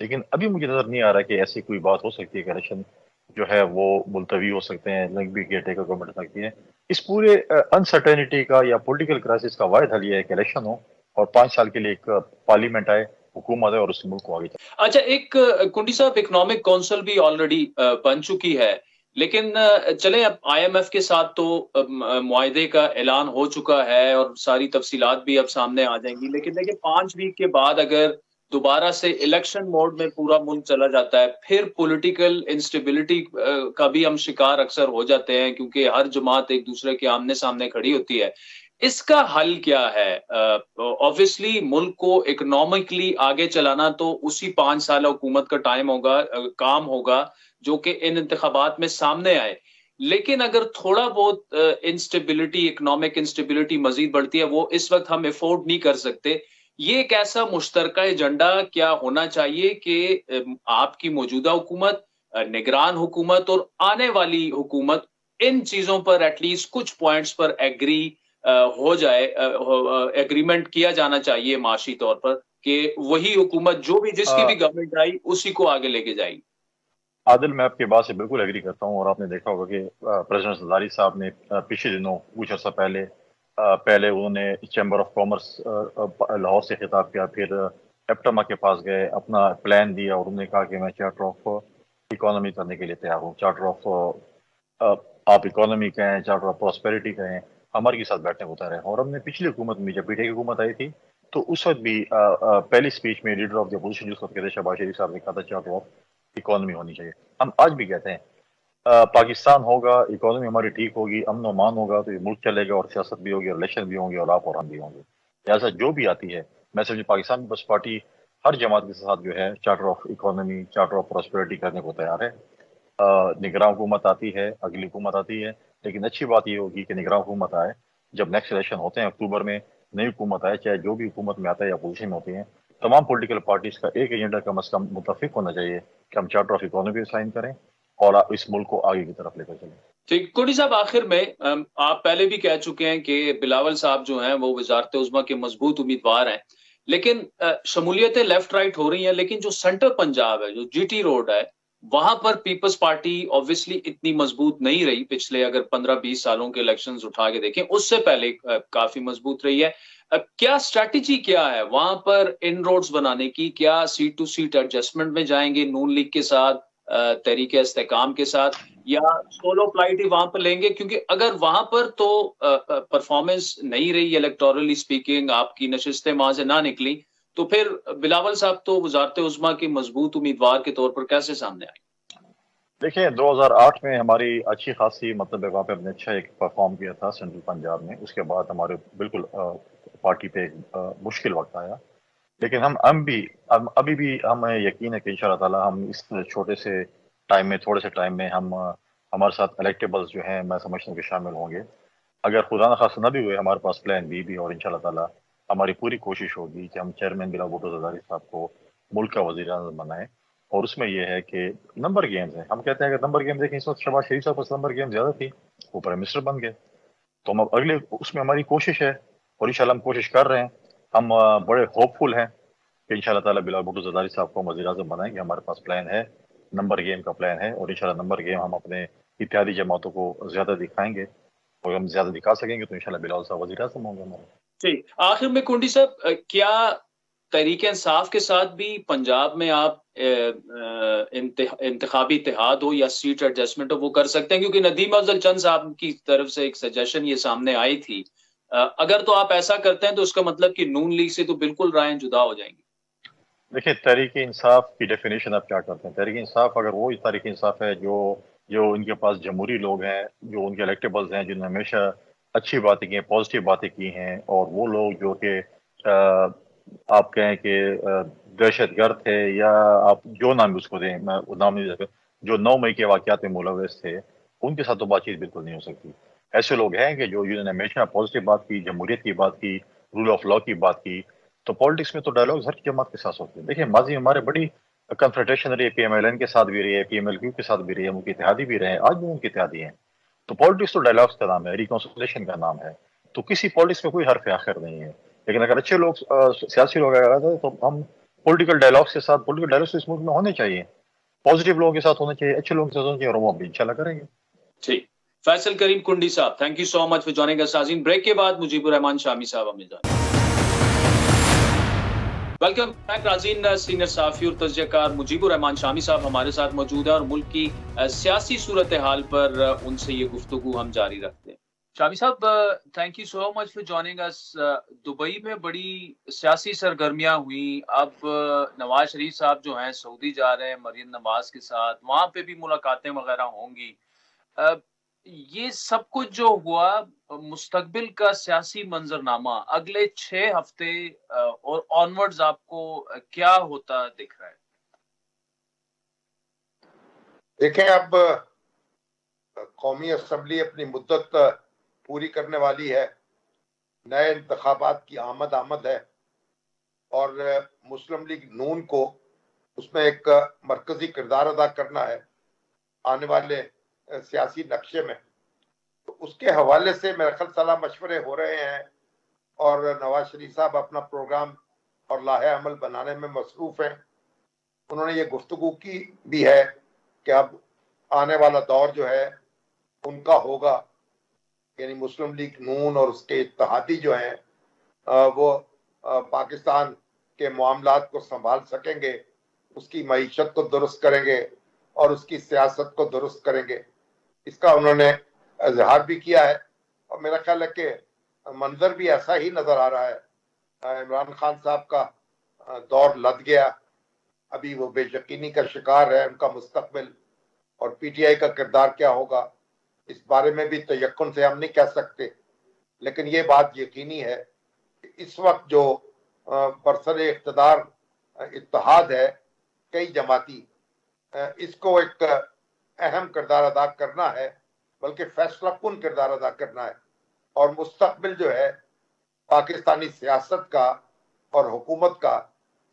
لیکن ابھی مجھے نظر نہیں آ رہا کہ ایسی کوئی بات ہو سکتی ہے کہ الیکشن جو ہے وہ ملتوی ہو سکتے ہیں، لنگبی کیئر ٹیکر گورنمنٹ ہو سکتی ہے۔ اس پورے انسرٹینٹی کا یا پولیٹیکل کرائسس کا واحد حل یہ ہے کہ الیکشن ہو اور 5 سال کے لیے ایک پارلیمنٹ آئے، حکومت ہے اور اس ملک کو آگے چلے۔ اچھا، ایک کنڈی صاحب، اکنامک کونسل بھی آلریڈی بن چکی ہے، لیکن چلیں اب آئی ایم ایف کے ساتھ تو معاہدے کا اعلان ہو چکا ہے اور ساری تفصیلات بھی اب سامنے آ جائیں گی، لیکن دیکھیں 5 ویک کے بعد اگر دوبارہ سے الیکشن موڈ میں پورا ملک چلا جاتا ہے، پھر پولیٹیکل انسٹیبلٹی کا بھی ہم شکار اکثر ہو جاتے ہیں، کیونکہ ہر جماعت ایک دوسرے کے آمنے سامنے کھڑی ہوتی ہے۔ اس کا حل کیا ہے؟ آبویسلی ملک کو اکنامکلی آگے چلانا تو اسی 5 سال حکومت کا ٹائم ہوگا، کام ہوگا جو کہ ان انتخابات میں سامنے آئے، لیکن اگر تھوڑا بہت انسٹیبلٹی، اکنامک انسٹیبلٹی مزید بڑھتی ہے، وہ اس وقت ہم افورڈ نہیں کر سکتے۔ یہ ایک ایسا مشترکہ ایجنڈا کیا ہونا چاہیے کہ آپ کی موجودہ حکومت، نگران حکومت اور آنے والی حکومت ان چیزوں پر ایٹ لیسٹ کچھ پوائنٹس پر ایگری ہو جائے، ایگریمنٹ کیا جانا چاہیے معاشی طور پر کہ وہی حکومت جو بھی جس کی بھی گورنمنٹ آئی اسی کو آگے لے کے جائے گی۔ عادل، میں آپ کی بات سے بالکل ایگری کرتا ہوں، اور آپ نے دیکھا ہوگا کہ پریزیڈنٹ زرداری صاحب نے پچھلے دنوں کچھ عرصہ پہلے انہوں نے چیمبر آف کامرس لاہور سے خطاب کیا، پھر ایپٹما کے پاس گئے، اپنا پلان دیا اور انہوں نے کہا کہ میں چارٹر آف اکانومی کرنے کے لیے تیار ہوں، چارٹر آف آپ اکانومی کہیں، چارٹر آف پراسپیرٹی کہیں، ہمارے کے ساتھ بیٹھنے کو تیار ہے۔ اور ہم نے پچھلی حکومت میں جب پی ٹی آئی کی حکومت آئی تھی تو اس وقت بھی پہلی اسپیچ میں لیڈر آف دی اپوزیشن جس وقت کہتے شہباز شریف صاحب نے کہا تھا چارٹر آف اکانومی ہونی چاہیے۔ ہم آج بھی کہتے ہیں پاکستان ہوگا، اکانومی ہماری ٹھیک ہوگی، امن و امان ہوگا تو یہ ملک چلے گا، اور سیاست بھی ہوگی اور الیکشن بھی ہوں گے اور آپ اور ہم بھی ہوں گے۔ لہٰذا جو بھی آتی ہے، میں سمجھے پاکستان پیپلز پارٹی ہر جماعت کے ساتھ جو ہے charter of economy, charter of prosperity کرنے کو تیار ہے۔ نگراں حکومت آتی ہے، اگلی حکومت آتی ہے، لیکن اچھی بات یہ ہوگی کہ نگراں حکومت آئے، جب نیکسٹ الیکشن ہوتے ہیں اکتوبر میں، نئی حکومت آئے، چاہے جو بھی حکومت میں آتا ہے یا اپوزیشن میں ہوتی ہیں، تمام پولیٹیکل پارٹیز کا ایک ایجنڈا کم از کم متفق ہونا چاہیے کہ ہم چارٹر آف اکانومی سائن کریں اور اس ملک کو آگے کی طرف لے کر چلیں۔ ٹھیک، کوٹی صاحب، آخر میں آپ پہلے بھی کہہ چکے ہیں کہ بلاول صاحب جو ہیں وہ وزارت عظمیٰ کے مضبوط امیدوار ہیں، لیکن شمولیتیں لیفٹ رائٹ ہو رہی ہیں، لیکن جو سینٹرل پنجاب ہے، جو جی ٹی روڈ ہے، وہاں پر پیپلز پارٹی آبویسلی اتنی مضبوط نہیں رہی پچھلے اگر 15-20 سالوں کے الیکشنز اٹھا کے دیکھیں، اس سے پہلے کافی مضبوط رہی ہے۔ کیا اسٹریٹجی کیا ہے وہاں پر ان روڈز بنانے کی؟ کیا سیٹ ٹو سیٹ ایڈجسٹمنٹ میں جائیں گے نون لیگ کے ساتھ، تحریک استحکام کے ساتھ، یا سولو فلائٹ ہی وہاں پر لیں گے؟ کیونکہ اگر وہاں پر تو پرفارمنس نہیں رہی الیکٹورلی سپیکنگ، آپ کی نشستیں وہاں سے نہ نکلی، تو پھر بلاول صاحب تو وزارت عظمیٰ کے مضبوط امیدوار کے طور پر کیسے سامنے آئے؟ دیکھیں 2008 میں ہماری اچھی خاصی مطلب وہاں پہ ہم نے اچھا ایک پرفارم کیا تھا سینٹرل پنجاب میں، اس کے بعد ہمارے بالکل پارٹی پہ ایک مشکل وقت آیا، لیکن ابھی بھی ہمیں یقین ہے کہ انشاءاللہ تعالی ہم اس چھوٹے سے ٹائم میں، تھوڑے سے ٹائم میں ہم ہمارے ساتھ الیکٹیبلز جو ہیں میں سمجھتا ہوں کہ شامل ہوں گے۔ اگر خدا نخواستہ نہ بھی ہوئے، ہمارے پاس پلان بی بھی، اور انشاءاللہ تعالی ہماری پوری کوشش ہوگی کہ ہم چیئرمین بلاول بھٹو زرداری صاحب کو ملک کا وزیر اعظم بنائیں۔ اور اس میں یہ ہے کہ نمبر گیمز ہیں، ہم کہتے ہیں کہ نمبر گیم دیکھیں، اس وقت شہباز شریف صاحب پر نمبر گیم زیادہ تھی، وہ پرائم منسٹر بن گئے، تو ہم اب اگلے اس میں ہماری کوشش ہے، اور انشاءاللہ ہم کوشش کر رہے ہیں، ہم بڑے ہوپ فل ہیں کہ انشاءاللہ تعالی بلاول بھٹو زرداری صاحب کو وزیر اعظم بنائیں گے۔ ہمارے پاس پلان ہے، نمبر گیم کا پلان ہے، اور انشاءاللہ نمبر گیم ہم اپنے اتحادی جماعتوں کو زیادہ دکھائیں گے، اور ہم زیادہ دکھا سکیں گے تو انشاءاللہ بلاول صاحب وزیر اعظم ہوں گے ہمارے۔ جی، آخر میں کنڈی صاحب، کیا تحریک انصاف کے ساتھ بھی پنجاب میں آپ انتخابی اتحاد ہو یا سیٹ ایڈجسٹمنٹ ہو وہ کر سکتے ہیں؟ کیونکہ ندیم افضل چند صاحب کی طرف سے ایک سجیشن یہ سامنے آئی تھی، اگر تو آپ ایسا کرتے ہیں تو اس کا مطلب کہ نون لیگ سے تو بالکل رائیں جدا ہو جائیں گی۔ دیکھیں تحریک انصاف کی ڈیفینیشن آپ کیا کرتے ہیں؟ تحریک انصاف اگر وہ تحریک انصاف ہے جو ان کے پاس جمہوری لوگ ہیں، جو ان کے الیکٹیبلز ہیں، جنہوں نے ہمیشہ اچھی باتیں کی ہیں، پازیٹیو باتیں کی ہیں، اور وہ لوگ جو کہ آپ کہیں کہ دہشت گرد تھے، یا آپ جو نام اس کو دیں، میں نام نہیں دے، جو 9 مئی کے واقعات میں ملوث تھے، ان کے ساتھ تو بات چیت بالکل نہیں ہو سکتی۔ ایسے لوگ ہیں کہ جنہوں نے ہمیشہ پازیٹیو بات کی، جمہوریت کی بات کی، رول آف لا کی بات کی، تو پالیٹکس میں تو ڈائلاگز ہر جماعت کے ساتھ ہوتے ہیں۔ دیکھیں ماضی میں ہمارے بڑی کنفرنٹیشن رہی ہے، پی ایم ایل این کے ساتھ بھی رہی ہے، پی ایم ایل کیو کے ساتھ بھی رہی ہے، ان کے اتحادی بھی رہے ہیں، آج بھی ان کے اتحادی ہیں۔ تو پالیٹکس تو ڈائلاگس کا نام ہے، ریکنسلیشن کا نام ہے، تو کسی پالیٹکس میں کوئی حرف آخر نہیں ہے۔ لیکن اگر اچھے لوگ، سیاسی لوگ اگر آتے ہیں تو ہم پولیٹیکل ڈائلاگ کے ساتھ، پولیٹیکل ڈائلاگ اس ملک میں ہونے چاہیے، پازیٹیو لوگوں کے ساتھ ہونا چاہیے، اچھے لوگوں کے ساتھ ہونا چاہیے، اور وہ بھی انشاءاللہ کریں گے. ٹھیک. Faisal Karim Kundi sahab, thank you so much for joining us. ناظرین بریک کے بعد مجیب الرحمان شامی صاحب ہمیں جائیں. ویلکم بیک ناظرین. سینئر صحافی اور تجزیہ کار مجیب الرحمان شامی صاحب ہمارے ساتھ موجود ہیں اور ملک کی سیاسی صورتحال پر ان سے یہ گفتگو ہم جاری رکھتے ہیں. شامی صاحب thank you so much for joining اس. دبئی میں بڑی سیاسی سرگرمیاں ہوئیں. اب نواز شریف صاحب جو ہیں سعودی جا رہے ہیں مریم نواز کے ساتھ، وہاں پہ بھی ملاقاتیں وغیرہ ہوں گی. یہ سب کچھ جو ہوا، مستقبل کا سیاسی منظرنامہ اگلے 6 ہفتے اور آنورڈز آپ کو کیا ہوتا دکھ رہا ہے؟ دیکھیں، اب قومی اسمبلی اپنی مدت پوری کرنے والی ہے، نئے انتخابات کی آمد ہے، اور مسلم لیگ نون کو اس میں ایک مرکزی کردار ادا کرنا ہے آنے والے سیاسی نقشے میں. تو اس کے حوالے سے میرے خیال صلاح مشورے ہو رہے ہیں، اور نواز شریف صاحب اپنا پروگرام اور لاہے عمل بنانے میں مصروف ہیں. انہوں نے یہ گفتگو کی بھی ہے کہ اب آنے والا دور جو ہے ان کا ہوگا، یعنی مسلم لیگ نون اور اس کے اتحادی جو ہیں وہ پاکستان کے معاملات کو سنبھال سکیں گے، اس کی معیشت کو درست کریں گے اور اس کی سیاست کو درست کریں گے. اس کا انہوں نے اظہار بھی کیا ہے، اور میرا خیال ہے کہ منظر بھی ایسا ہی نظر آ رہا ہے. عمران خان صاحب کا دور لد گیا، ابھی وہ بے یقینی کا شکار ہے. ان کا مستقبل اور پی ٹی آئی کا کردار کیا ہوگا اس بارے میں بھی تیقن سے ہم نہیں کہہ سکتے، لیکن یہ بات یقینی ہے کہ اس وقت جو برسر اقتدار اتحاد ہے کئی جماعتی، اس کو ایک اہم کردار ادا کرنا ہے، بلکہ فیصلہ کن کردار ادا کرنا ہے. اور مستقبل جو ہے پاکستانی سیاست کا اور حکومت کا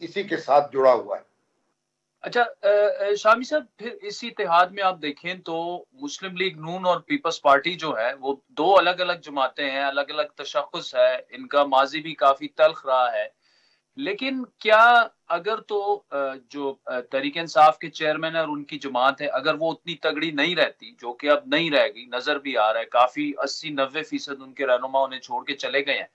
اسی کے ساتھ جڑا ہوا ہے. اچھا شامی صاحب، پھر اسی اتحاد میں آپ دیکھیں تو مسلم لیگ نون اور پیپلز پارٹی جو ہے وہ دو الگ الگ جماعتیں ہیں، الگ الگ تشخص ہے، ان کا ماضی بھی کافی تلخ رہا ہے. لیکن کیا اگر تو جو تحریک انصاف کے چیئرمین اور ان کی جماعت ہے، اگر وہ اتنی تگڑی نہیں رہتی، جو کہ اب نہیں رہ گئی، نظر بھی آ رہا ہے کافی 80-90% ان کے رہنما انہیں چھوڑ کے چلے گئے ہیں،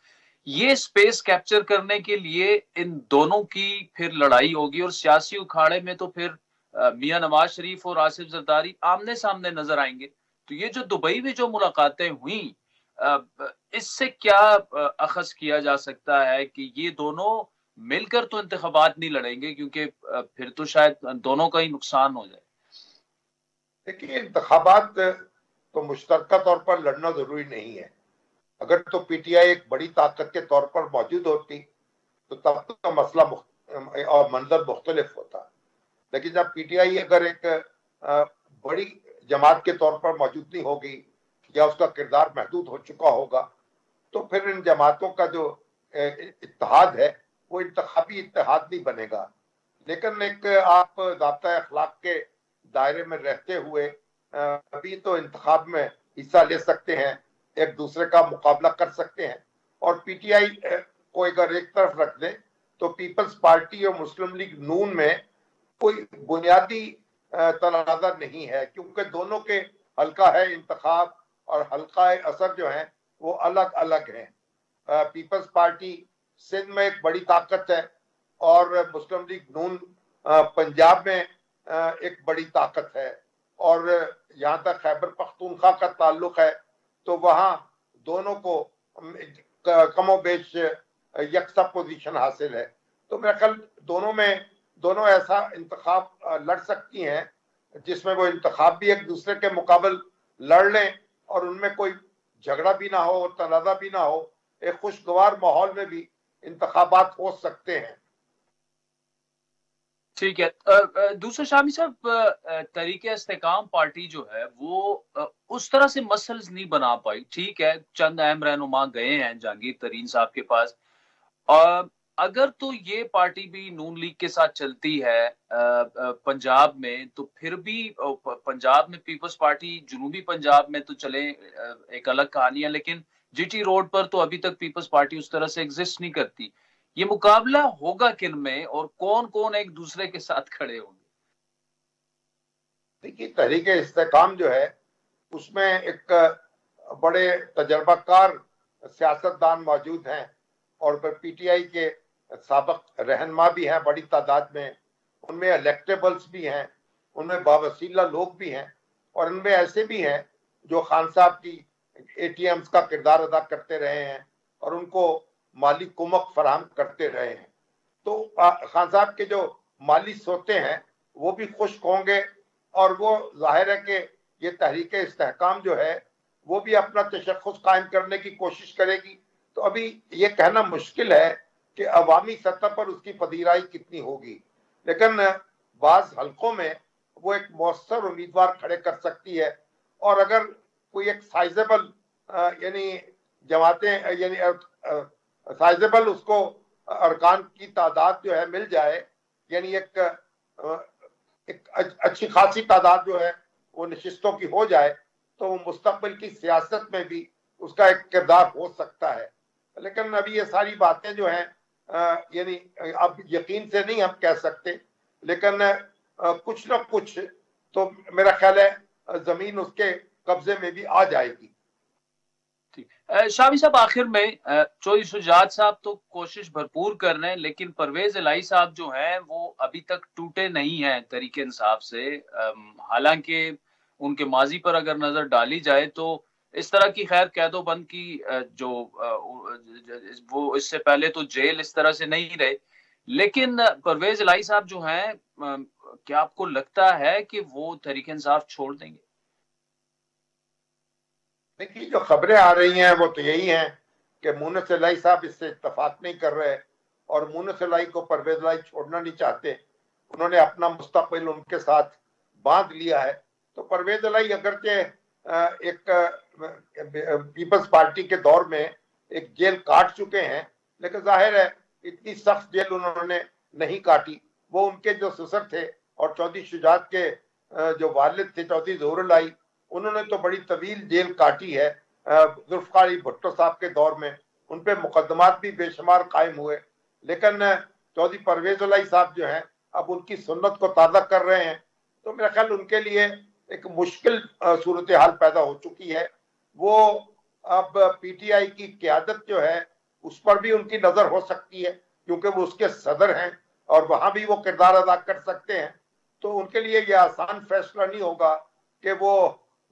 یہ سپیس کیپچر کرنے کے لیے ان دونوں کی پھر لڑائی ہوگی، اور سیاسی اکھاڑے میں تو پھر میاں نواز شریف اور آصف زرداری آمنے سامنے نظر آئیں گے. تو یہ جو دبئی میں جو ملاقاتیں ہوئیں، اس سے کیا اخذ کیا جا سکتا ہے کہ یہ دونوں مل کر تو انتخابات نہیں لڑیں گے، کیونکہ پھر تو شاید دونوں کا ہی نقصان ہو جائے؟ دیکھیے، انتخابات تو مشترکہ طور پر لڑنا ضروری نہیں ہے. اگر تو پی ٹی آئی ایک بڑی طاقت کے طور پر موجود ہوتی تو تب تو مسئلہ اور منظر مختلف ہوتا. لیکن جب پی ٹی آئی اگر ایک بڑی جماعت کے طور پر موجود نہیں ہوگی یا اس کا کردار محدود ہو چکا ہوگا، تو پھر ان جماعتوں کا جو اتحاد ہے وہ انتخابی اتحاد نہیں بنے گا. لیکن ایک آپ ضابطۂ اخلاق کے دائرے میں رہتے ہوئے ابھی تو انتخاب میں حصہ لے سکتے ہیں، ایک دوسرے کا مقابلہ کر سکتے ہیں. اور پی ٹی آئی کو اگر ایک طرف رکھ دیں تو پیپلز پارٹی اور مسلم لیگ نون میں کوئی بنیادی تنازع نہیں ہے، کیونکہ دونوں کے حلقہ ہے انتخاب اور حلقہ اثر جو ہیں وہ الگ الگ ہیں. پیپلز پارٹی سندھ میں ایک بڑی طاقت ہے، اور مسلم لیگ نون پنجاب میں ایک بڑی طاقت ہے. اور یہاں تک خیبر پختونخوا کا تعلق ہے تو وہاں دونوں کو کم و بیش یکساں پوزیشن حاصل ہے. تو میرا خیال دونوں ایسا انتخاب لڑ سکتی ہیں جس میں وہ انتخاب بھی ایک دوسرے کے مقابل لڑ لیں اور ان میں کوئی جھگڑا بھی نہ ہو، تنازع بھی نہ ہو، ایک خوشگوار ماحول میں بھی انتخابات ہو سکتے ہیں. ٹھیک ہے. دوسرا شامی صاحب، تحریک استحکام پارٹی جو ہے وہ اس طرح سے مسلز نہیں بنا پائی. ٹھیک ہے، چند اہم رہنما گئے ہیں جہانگیر ترین صاحب کے پاس، اگر تو یہ پارٹی بھی نون لیگ کے ساتھ چلتی ہے پنجاب میں، تو پھر بھی پنجاب میں پیپلز پارٹی جنوبی پنجاب میں تو چلے ایک الگ کہانی ہے، لیکن جی ٹی روڈ پر تو ابھی تک پیپلز پارٹی اس طرح سے ایگزسٹ نہیں کرتی. یہ مقابلہ ہوگا کن میں اور کون کون ایک دوسرے کے ساتھ کھڑے ہوں گے؟ دیکھیے تحریک استحکام جو ہے اس میں ایک بڑے تجربہ کار سیاستدان موجود ہیں اور پی ٹی آئی کے سابق رہنما بھی ہیں بڑی تعداد میں، ان میں الیکٹیبلز بھی ہیں، ان میں باوسیلہ لوگ بھی ہیں، اور ان میں ایسے بھی ہیں جو خان صاحب کی اے ٹی ایمز کا کردار ادا کرتے رہے ہیں اور ان کو مالی کمک فراہم کرتے رہے ہیں۔ تو خان صاحب کے جو مالی سوتے ہیں وہ بھی خشک ہوں گے، اور وہ ظاہر ہے کہ یہ تحریک استحکام جو ہے وہ بھی اپنا تشخص قائم کرنے کی کوشش کرے گی۔ تو ابھی یہ کہنا مشکل ہے کہ عوامی سطح پر اس کی پذیرائی کتنی ہوگی، لیکن بعض حلقوں میں وہ ایک مؤثر امیدوار کھڑے کر سکتی ہے، اور اگر کوئی ایک سائزیبل یعنی جماعتیں یعنی سائزیبل اس کو ارکان کی تعداد جو ہے مل جائے، یعنی ایک اچھی خاصی تعداد جو ہے وہ نشستوں کی ہو جائے، تو وہ مستقبل کی سیاست میں بھی اس کا ایک کردار ہو سکتا ہے۔ لیکن ابھی یہ ساری باتیں جو ہیں یعنی اب یقین سے نہیں ہم کہہ سکتے، لیکن کچھ نہ کچھ تو میرا خیال ہے زمین اس کے قبضے میں بھی آ جائے گی۔ شامی صاحب آخر میں چودھری شجاعت صاحب تو کوشش بھرپور کر رہے ہیں، لیکن پرویز الہی صاحب جو ہیں وہ ابھی تک ٹوٹے نہیں ہیں تحریک انصاف سے، حالانکہ ان کے ماضی پر اگر نظر ڈالی جائے تو اس طرح کی خیر قید و بند کی جو وہ اس سے پہلے تو جیل اس طرح سے نہیں رہے، لیکن پرویز الہی صاحب جو ہیں کیا آپ کو لگتا ہے کہ وہ تحریک انصاف چھوڑ دیں گے؟ دیکھیے جو خبریں آ رہی ہیں وہ تو یہی ہیں کہ مونس الہی صاحب اس سے اتفاق نہیں کر رہے، اور مونس الہی کو پرویز الہی چھوڑنا نہیں چاہتے، انہوں نے اپنا مستقبل ان کے ساتھ باندھ لیا ہے۔ تو پرویز الہی اگرچہ ایک پیپلز پارٹی کے دور میں ایک جیل کاٹ چکے ہیں، لیکن ظاہر ہے اتنی سخت جیل انہوں نے نہیں کاٹی۔ وہ ان کے جو سسر تھے اور چودھری شجاعت کے جو والد تھے چودھری ظہور الہی، انہوں نے تو بڑی طویل جیل کاٹی ہے ذوالفقار علی بھٹو صاحب کے دور میں، ان پہ مقدمات بھی بے شمار قائم ہوئے، لیکن چودھری پرویز الہی صاحب جو ہیں اب ان کی سنت کو تازہ کر رہے ہیں۔ تو میرا خیال ان کے لیے ایک مشکل صورتحال پیدا ہو چکی ہے۔ وہ اب پی ٹی آئی کی قیادت جو ہے اس پر بھی ان کی نظر ہو سکتی ہے، کیونکہ وہ اس کے صدر ہیں اور وہاں بھی وہ کردار ادا کر سکتے ہیں۔ تو ان کے لیے یہ آسان فیصلہ نہیں ہوگا کہ وہ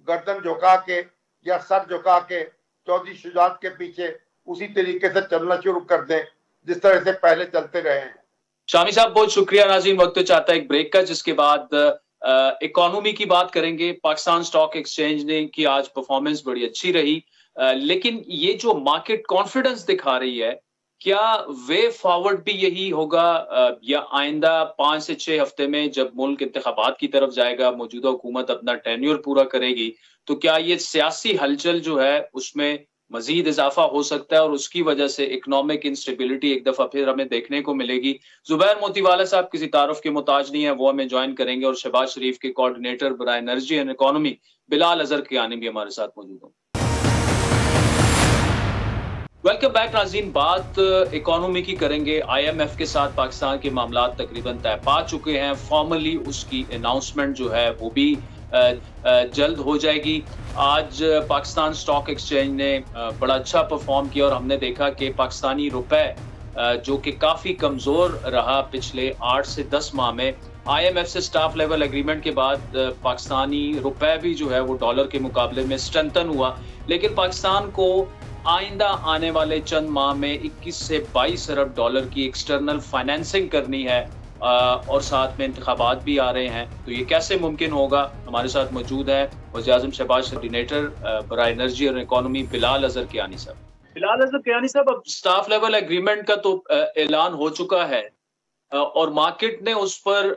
گردن جھکا کے یا سر جھکا کے چودھری شجاعت کے پیچھے اسی طریقے سے چلنا شروع کر دیں جس طرح سے پہلے چلتے رہے ہیں۔ شامی صاحب بہت شکریہ۔ ناظرین وقت چاہتا ہے ایک بریک کا، جس کے بعد اکانومی کی بات کریں گے۔ پاکستان سٹاک ایکسچینج نے کی آج پرفارمنس بڑی اچھی رہی، لیکن یہ جو مارکیٹ کانفیڈنس دکھا رہی ہے، کیا وے فارورڈ بھی یہی ہوگا یا آئندہ 5 سے 6 ہفتے میں جب ملک انتخابات کی طرف جائے گا، موجودہ حکومت اپنا ٹینیور پورا کرے گی، تو کیا یہ سیاسی ہلچل جو ہے اس میں مزید اضافہ ہو سکتا ہے اور اس کی وجہ سے اکنامک انسٹیبلٹی ایک دفعہ پھر ہمیں دیکھنے کو ملے گی؟ زبیر موتی والا صاحب کسی تعارف کے محتاج نہیں ہے، وہ ہمیں جوائن کریں گے، اور شہباز شریف کے کوارڈینیٹر برائے انرجی اینڈ اکانومی بلال اظہر کیانی بھی ہمارے ساتھ موجود ہوں۔ ویلکم بیک ناظرین، بات اکانومی کی کریں گے۔ آئی ایم ایف کے ساتھ پاکستان کے معاملات تقریباً طے پا چکے ہیں، فارملی اس کی اناؤنسمنٹ جو ہے وہ بھی جلد ہو جائے گی۔ آج پاکستان سٹاک ایکسچینج نے بڑا اچھا پرفارم کیا، اور ہم نے دیکھا کہ پاکستانی روپے جو کہ کافی کمزور رہا پچھلے 8 سے 10 ماہ میں، آئی ایم ایف سے سٹاف لیول ایگریمنٹ کے بعد پاکستانی روپے بھی جو ہے وہ ڈالر کے مقابلے میں اسٹرینتھن ہوا، لیکن پاکستان کو آئندہ آنے والے چند ماہ میں 21 سے 22 ارب ڈالر کی ایکسٹرنل فائنینسنگ کرنی ہے، اور ساتھ میں انتخابات بھی آ رہے ہیں۔ تو یہ کیسے ممکن ہوگا؟ ہمارے ساتھ موجود ہے وزیر اعظم شہباز کوارڈینیٹر برائے انرجی اور اکانومی بلال اظہر کیانی صاحب۔ بلال اظہر کیانی صاحب، اب سٹاف لیول ایگریمنٹ کا تو اعلان ہو چکا ہے اور مارکیٹ نے اس پر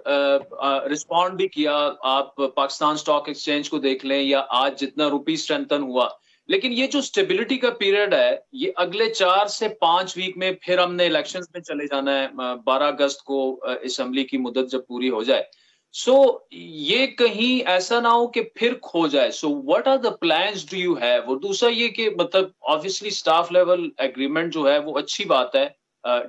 رسپونڈ بھی کیا۔ آپ پاکستان سٹاک ایکسچینج کو دیکھ لیں یا آج جتنا روپی اسٹرینتھن ہوا، لیکن یہ جو سٹیبلٹی کا پیریڈ ہے یہ اگلے 4 سے 5 ویک میں پھر ہم نے الیکشنز میں چلے جانا ہے، 12 اگست کو اسمبلی کی مدت جب پوری ہو جائے، سو یہ کہیں ایسا نہ ہو کہ پھر کھو جائے۔ So what are the plans do you have? اور دوسرا یہ کہ مطلب آبویسلی سٹاف لیول ایگریمنٹ جو ہے وہ اچھی بات ہے،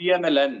PMLN।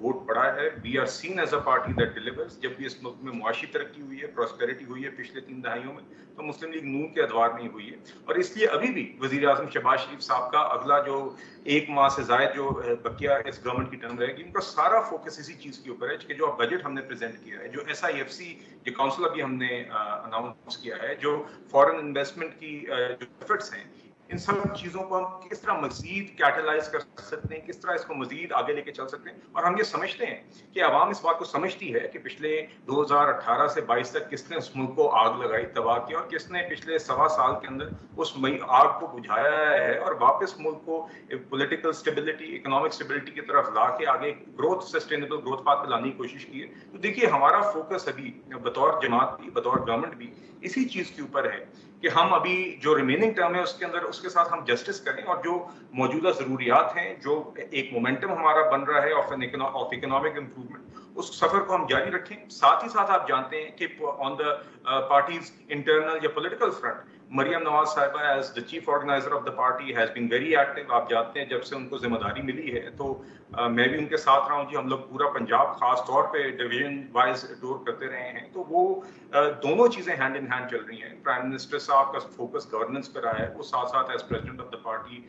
ووٹ پڑا ہے. We are seen as a party that delivers. جب بھی اس ملک میں معاشی ترقی ہوئی ہے, پراسپیرٹی ہوئی ہے پچھلے 3 دہائیوں میں, تو مسلم لیگ نون کے ادوار میں ہی ہوئی ہے. اور اس لیے ابھی بھی وزیر اعظم شہباز شریف صاحب کا اگلا جو 1 ماہ سے زائد جو بقیہ اس گورنمنٹ کی ٹرم رہے گی, ان کا سارا فوکس اسی چیز کے اوپر ہے کہ جو بجٹ ہم نے پریزنٹ کیا ہے, جو SIFC جو کاؤنسل ابھی ہم نے اناؤنس کیا ہے, جو فارن انویسٹمنٹ کی جو ایفرٹس ہیں, ان سب چیزوں کو ہم کس طرح مزید کیٹلائز کر سکتے ہیں, کس طرح اس کو مزید آگے لے کے چل سکتے ہیں. اور ہم یہ سمجھتے ہیں کہ عوام اس بات کو سمجھتی ہے کہ پچھلے 2018 سے 22 تک کس نے اس ملک کو آگ لگائی, تباہ کیا, اور کس نے پچھلے 1.25 سال کے اندر اس آگ کو بجھایا ہے اور واپس ملک کو پولیٹیکل اسٹیبلٹی, اکنامک اسٹیبلٹی کی طرف لا کے آگے گروتھ, سسٹینیبل گروتھ پاتھ پہ لانے کی کوشش کی ہے. تو دیکھیے ہمارا فوکس ابھی بطور جماعت بھی, بطور گورنمنٹ بھی اسی چیز کے اوپر ہے کہ ہم ابھی جو ریمیننگ ٹرم ہے اس کے اندر اس کے ساتھ ہم جسٹس کریں, اور جو موجودہ ضروریات ہیں, جو ایک مومنٹم ہمارا بن رہا ہے آف اکنامک امپروومنٹ, اس سفر کو ہم جاری رکھیں. ساتھ ہی ساتھ آپ جانتے ہیں کہ آن دا پارٹیز انٹرنل یا پولیٹیکل فرنٹ, مریم نواز صاحبہ as the chief organizer of the party has been very active. آپ جانتے ہیں جب سے ان کو ذمہ داری ملی ہے تو میں بھی ان کے ساتھ رہا ہوں جی. ہم لوگ پورا پنجاب خاص طور پہ ڈویژن وائز ٹور کرتے رہے ہیں, تو وہ دونوں چیزیں ہینڈ ان ہینڈ چل رہی ہیں. پرائم منسٹر صاحب کا فوکس گورننس پر رہا ہے, وہ ساتھ ساتھ as president of the party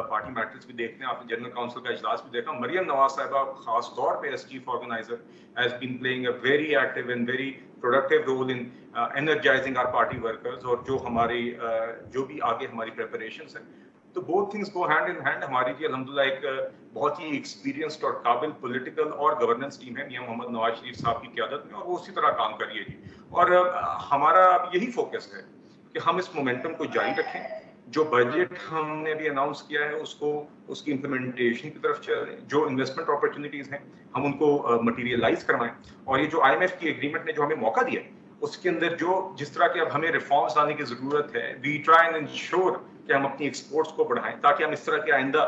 party matters بھی دیکھتے ہیں. آپ نے جنرل کاؤنسل کا اجلاس بھی دیکھا. مریم نواز صاحبہ خاص طور پہ as chief organiser has been playing a very active and very productive role in energizing our party workers, اور جو ہماری جو بھی آگے ہماری پریپریشنس ہیں. تو both things go hand in hand. ہماری جی الحمدللہ ایک بہت ہی ایکسپیرینسڈ اور قابل پولیٹیکل اور گورننس ٹیم ہے میاں محمد نواز شریف صاحب کی قیادت میں, اور وہ اسی طرح کام کریے جی. اور ہمارا اب یہی فوکس ہے کہ ہم اس مومنٹم کو جاری رکھیں. جو بجٹ ہم نے ابھی اناؤنس کیا ہے اس کو, اس کی امپلیمنٹیشن کی طرف چل رہے ہیں. جو انویسٹمنٹ اپرچونیٹیز ہیں ہم ان کو مٹیریلائز کروائیں. اور یہ جو IMF کی ایگریمنٹ نے جو ہمیں موقع دیا ہے اس کے اندر جو جس طرح کے اب ہمیں ریفارمز لانے کی ضرورت ہے, وی ٹرائی اینڈ انشور کہ ہم اپنی ایکسپورٹس کو بڑھائیں تاکہ ہم اس طرح کے آئندہ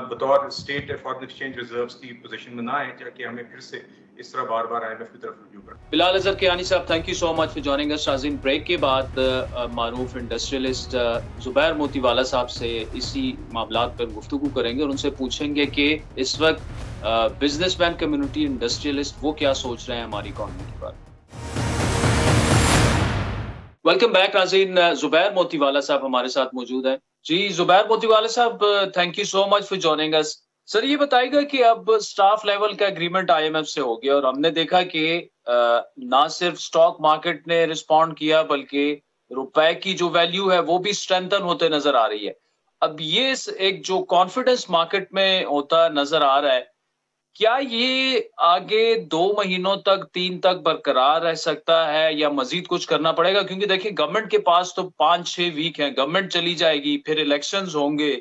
بطور اسٹیٹ فارن ایکسچینج ریزروز کی پوزیشن میں نہ آئیں, تاکہ ہمیں پھر سے اس طرح بار بار IMF کی طرف رجوع کریں. بلال Azhar Kiani sahab, thank you so much for joining us. ناظرین, بریک کے بعد معروف انڈسٹریلسٹ زبیر موتی والا صاحب سے اسی معاملات پر گفتگو کریں گے اور ان سے پوچھیں گے کہ اس وقت بزنس مین کمیونٹی, انڈسٹریلسٹ, وہ کیا سوچ رہے ہیں ہماری اکانومی کے بارے میں. ویلکم بیک ناظرین, زبیر موتی والا صاحب ہمارے ساتھ موجود ہیں. جی زبیر Motiwala sahab, thank you so much for joining us. Sir یہ بتائے گا کہ اب سٹاف لیول کا اگریمنٹ IMF سے ہو گیا اور ہم نے دیکھا کہ نہ صرف سٹاک مارکیٹ نے رسپونڈ کیا بلکہ روپے کی جو ویلیو ہے وہ بھی اسٹرینتھن ہوتے نظر آ رہی ہے. اب یہ ایک جو کانفیڈنس مارکیٹ میں ہوتا نظر آ رہا ہے, کیا یہ آگے 2 مہینوں تک 3 تک برقرار رہ سکتا ہے یا مزید کچھ کرنا پڑے گا؟ کیونکہ دیکھیں گورنمنٹ کے پاس تو 5-6 ویک ہیں, گورنمنٹ چلی جائے گی, پھر الیکشنز ہوں گے,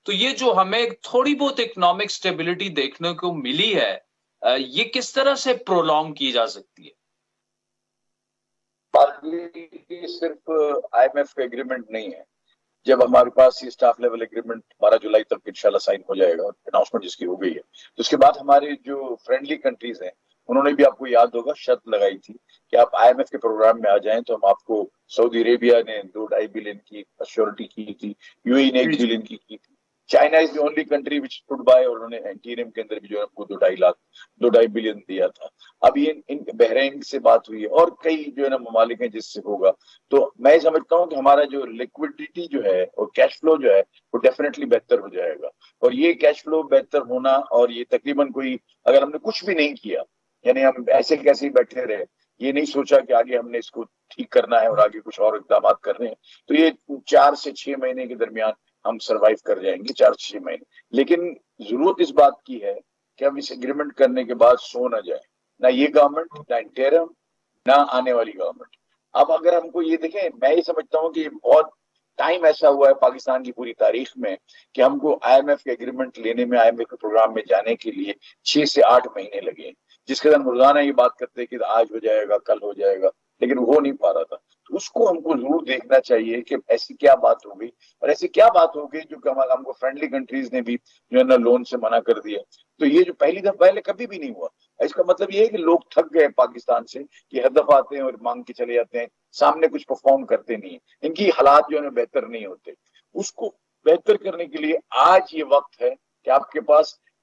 تو یہ جو ہمیں تھوڑی بہت اکنامک سٹیبلٹی دیکھنے کو ملی ہے یہ کس طرح سے پرولونگ کی جا سکتی ہے؟ صرف IMF کا ایگریمنٹ نہیں ہے. جب ہمارے پاس یہ سٹاف لیول ایگریمنٹ 12 جولائی تک انشاءاللہ سائن ہو جائے گا, اور اناؤنسمنٹ جس کی ہو گئی ہے, تو اس کے بعد ہمارے جو فرینڈلی کنٹریز ہیں انہوں نے بھی, آپ کو یاد ہوگا, شرط لگائی تھی کہ آپ IMF کے پروگرام میں آ جائیں تو ہم آپ کو, سعودی عربیہ نے 2.5 بلین کی اشورٹی کی تھی, UAE نے 1 بلین کی تھی, China is the only country which stood by, اور انہوں نے انٹیریم کے اندر بھی جو ہے ہم کو 2.5 بلین دیا تھا. اب یہ بحرین سے بات ہوئی ہے اور کئی جو ہے نا ممالک ہیں جس سے ہوگا. تو میں سمجھتا ہوں کہ ہمارا جو لیکوڈیٹی جو ہے اور کیش فلو جو ہے وہ ڈیفینیٹلی بہتر ہو جائے گا. اور یہ کیش فلو بہتر ہونا, اور یہ تقریباً کوئی, اگر ہم نے کچھ بھی نہیں کیا, یعنی ہم ایسے کیسے ہی بیٹھے رہے, یہ نہیں سوچا کہ آگے ہم نے اس کو ٹھیک کرنا ہے اور آگے کچھ اور اقدامات کرنے ہیں, تو یہ 4 سے 6 مہینے کے درمیان ہم سروائیو کر جائیں گے, 4 سے 6 مہینے. لیکن ضرورت اس بات کی ہے کہ ہم اس ایگریمنٹ کرنے کے بعد سو نہ جائیں, نہ یہ گورنمنٹ, نہ انٹرم, نہ آنے والی گورنمنٹ. اب اگر ہم کو یہ دیکھیں, میں یہ سمجھتا ہوں کہ بہت ٹائم ایسا ہوا ہے پاکستان کی پوری تاریخ میں کہ ہم کو IMF کے ایگریمنٹ لینے میں, IMF کے پروگرام میں جانے کے لیے 6 سے 8 مہینے لگے, جس کے اندر روزانہ یہ بات کرتے کہ آج ہو جائے گا, کل ہو جائے گا, لیکن وہ نہیں پا رہا تھا. تو اس کو ہم کو ضرور دیکھنا چاہیے کہ ایسی کیا بات ہو گئی, اور ایسی کیا بات ہو گئی جو کہ ہم کو فرینڈلی کنٹریز نے بھی جو ہے نا لون سے منع کر دیا. تو یہ جو پہلی دفعہ پہلے کبھی بھی نہیں ہوا. اس کا مطلب یہ ہے کہ لوگ تھک گئے پاکستان سے کہ ہر دفعہ آتے ہیں اور مانگ کے چلے جاتے ہیں, سامنے کچھ پرفارم کرتے نہیں ہیں, ان کی حالات جو ہے بہتر نہیں ہوتے. اس کو بہتر کرنے کے لیے آج یہ وقت ہے کہ آپ کے پاس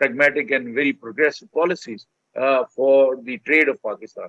pragmatic and very progressive policies for the trade of Pakistan।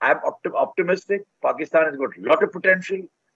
I am optimistic. Pakistan has got lot of potential.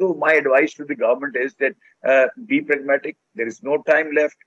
So my advice to the government is that be pragmatic. There is no time left.